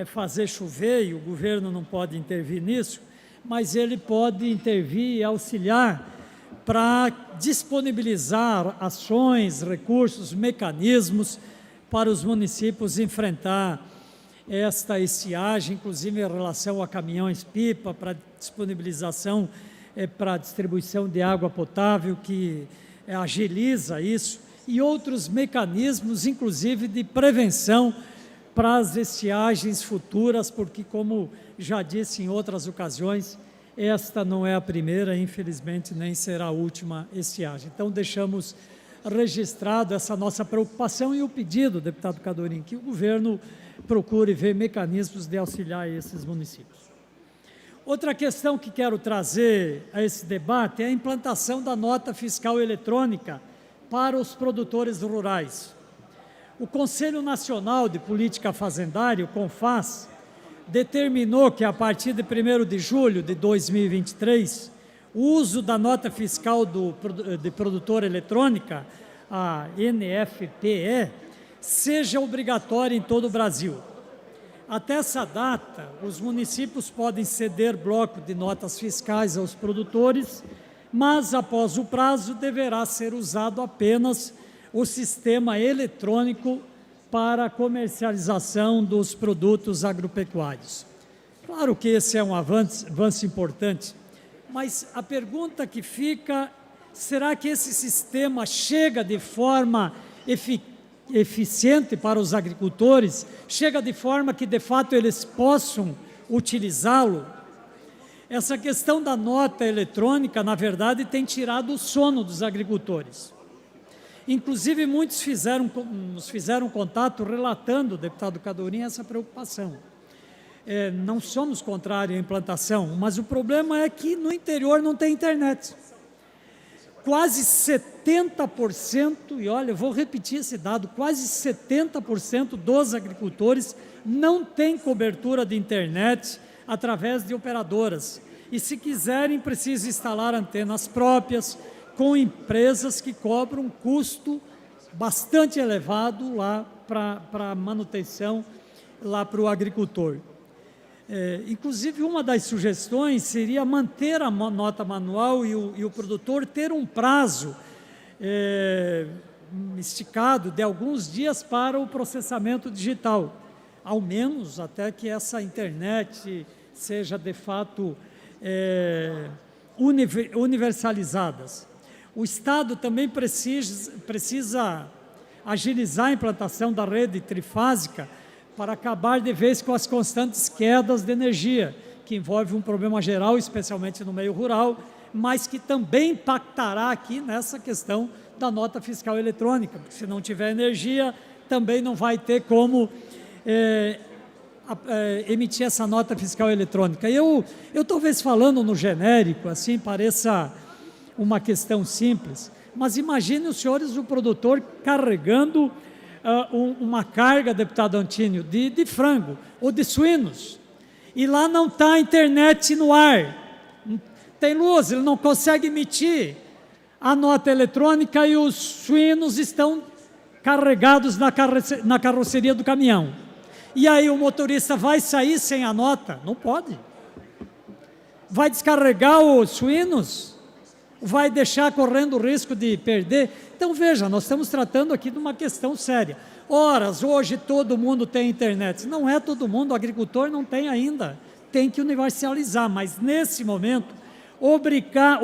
[SPEAKER 2] fazer chover, e o governo não pode intervir nisso, mas ele pode intervir e auxiliar para disponibilizar ações, recursos, mecanismos para os municípios enfrentar esta estiagem, inclusive em relação a caminhões-pipa, para disponibilização, para distribuição de água potável, que agiliza isso, e outros mecanismos, inclusive de prevenção para as estiagens futuras, porque, como já disse em outras ocasiões, esta não é a primeira, infelizmente, nem será a última estiagem. Então, deixamos registrado essa nossa preocupação e o pedido, deputado Cadorim, que o governo procure ver mecanismos de auxiliar esses municípios. Outra questão que quero trazer a esse debate é a implantação da nota fiscal eletrônica para os produtores rurais. O Conselho Nacional de Política Fazendária, o CONFAS, determinou que, a partir de 1º de julho de 2023, o uso da nota fiscal de produtor eletrônica, a NFPE, seja obrigatória em todo o Brasil. Até essa data, os municípios podem ceder bloco de notas fiscais aos produtores, mas, após o prazo, deverá ser usado apenas o sistema eletrônico para a comercialização dos produtos agropecuários. Claro que esse é um avanço importante, mas a pergunta que fica, será que esse sistema chega de forma eficiente para os agricultores? Chega de forma que, de fato, eles possam utilizá-lo? Essa questão da nota eletrônica, na verdade, tem tirado o sono dos agricultores. Inclusive, muitos nos fizeram contato relatando, deputado Cadorim, essa preocupação. Não somos contrários à implantação, mas o problema é que no interior não tem internet. Quase 70%, e olha, eu vou repetir esse dado, quase 70% dos agricultores não têm cobertura de internet através de operadoras. E, se quiserem, precisam instalar antenas próprias, com empresas que cobram um custo bastante elevado lá para a manutenção, lá para o agricultor. Inclusive, uma das sugestões seria manter a nota manual e o produtor ter um prazo esticado de alguns dias para o processamento digital, ao menos até que essa internet seja, de fato, universalizadas. O Estado também precisa agilizar a implantação da rede trifásica para acabar de vez com as constantes quedas de energia, que envolve um problema geral, especialmente no meio rural, mas que também impactará aqui nessa questão da nota fiscal eletrônica, porque, se não tiver energia, também não vai ter como emitir essa nota fiscal eletrônica. Eu talvez, falando no genérico, assim, pareça uma questão simples, mas imagine os senhores, o produtor, carregando uma carga, deputado Antínio, de frango ou de suínos, e lá não está a internet no ar, tem luz, ele não consegue emitir a nota eletrônica e os suínos estão carregados na carroceria do caminhão. E aí o motorista vai sair sem a nota? Não pode. Vai descarregar os suínos? Vai deixar correndo o risco de perder? Então, veja, nós estamos tratando aqui de uma questão séria. Ora, hoje todo mundo tem internet. Não é todo mundo, o agricultor não tem ainda. Tem que universalizar, mas nesse momento, obrigar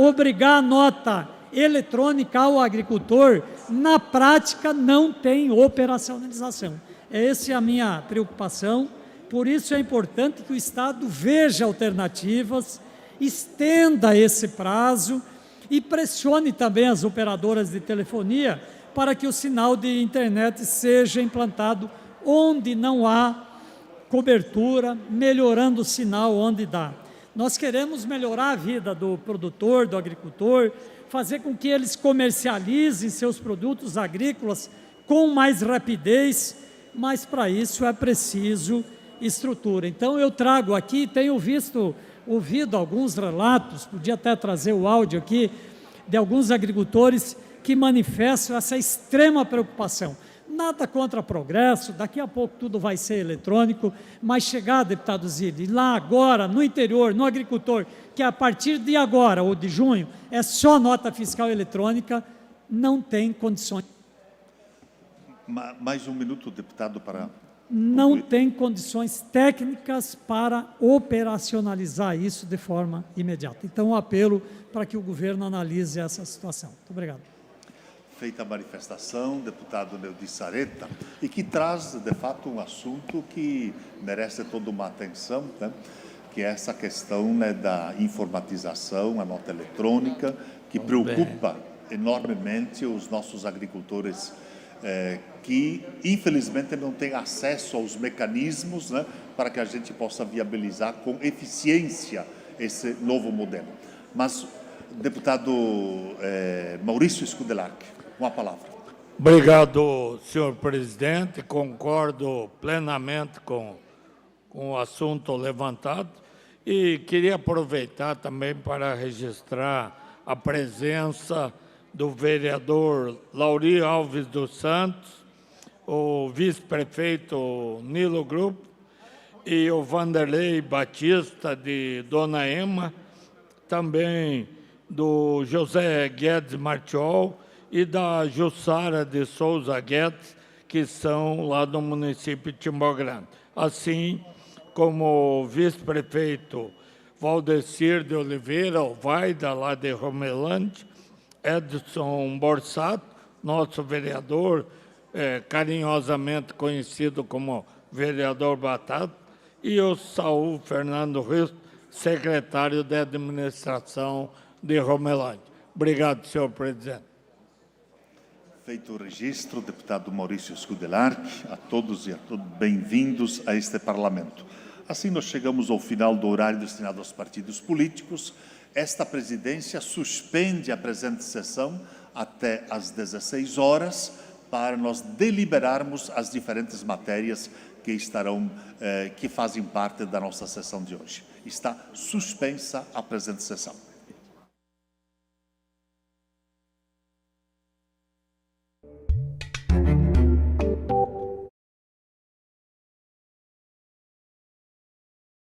[SPEAKER 2] a nota eletrônica ao agricultor, na prática, não tem operacionalização. Essa é a minha preocupação, por isso é importante que o Estado veja alternativas, estenda esse prazo e pressione também as operadoras de telefonia para que o sinal de internet seja implantado onde não há cobertura, melhorando o sinal onde dá. Nós queremos melhorar a vida do produtor, do agricultor, fazer com que eles comercializem seus produtos agrícolas com mais rapidez, mas para isso é preciso estrutura. Então eu trago aqui, tenho ouvido alguns relatos, podia até trazer o áudio aqui, de alguns agricultores que manifestam essa extrema preocupação. Nada contra progresso, daqui a pouco tudo vai ser eletrônico, mas chegar, deputado Zilli, lá agora, no interior, no agricultor, que a partir de agora, ou de junho, é só nota fiscal eletrônica, não tem condições.
[SPEAKER 1] Mais um minuto, deputado, para...
[SPEAKER 2] Não tem condições técnicas para operacionalizar isso de forma imediata. Então, um apelo para que o governo analise essa situação. Muito obrigado.
[SPEAKER 1] Feita a manifestação, deputado Neudi Sareta, e que traz, de fato, um assunto que merece toda uma atenção, né? Que é essa questão, né, da informatização, a nota eletrônica, que preocupa enormemente os nossos agricultores que, infelizmente, não têm acesso aos mecanismos, né, para que a gente possa viabilizar com eficiência esse novo modelo. Mas, deputado Maurício Scudelac, uma palavra.
[SPEAKER 9] Obrigado, senhor presidente. Concordo plenamente com o assunto levantado e queria aproveitar também para registrar a presença do vereador Lauri Alves dos Santos, o vice-prefeito Nilo Grupo e o Vanderlei Batista de Dona Ema, também do José Guedes Martiol e da Jussara de Souza Guedes, que são lá do município de Timbó Grande. Assim como o vice-prefeito Valdecir de Oliveira, o Vaida, lá de Romelândia, Edson Borsato, nosso vereador, carinhosamente conhecido como vereador Batata, e o Saul Fernando Rios, secretário de administração de Romelândia. Obrigado, senhor presidente.
[SPEAKER 1] Feito o registro, deputado Maurício Scudelac, a todos e a todos bem-vindos a este Parlamento. Assim nós chegamos ao final do horário destinado aos partidos políticos. Esta presidência suspende a presente sessão até às 16 horas para nós deliberarmos as diferentes matérias que fazem parte da nossa sessão de hoje. Está suspensa a presente sessão.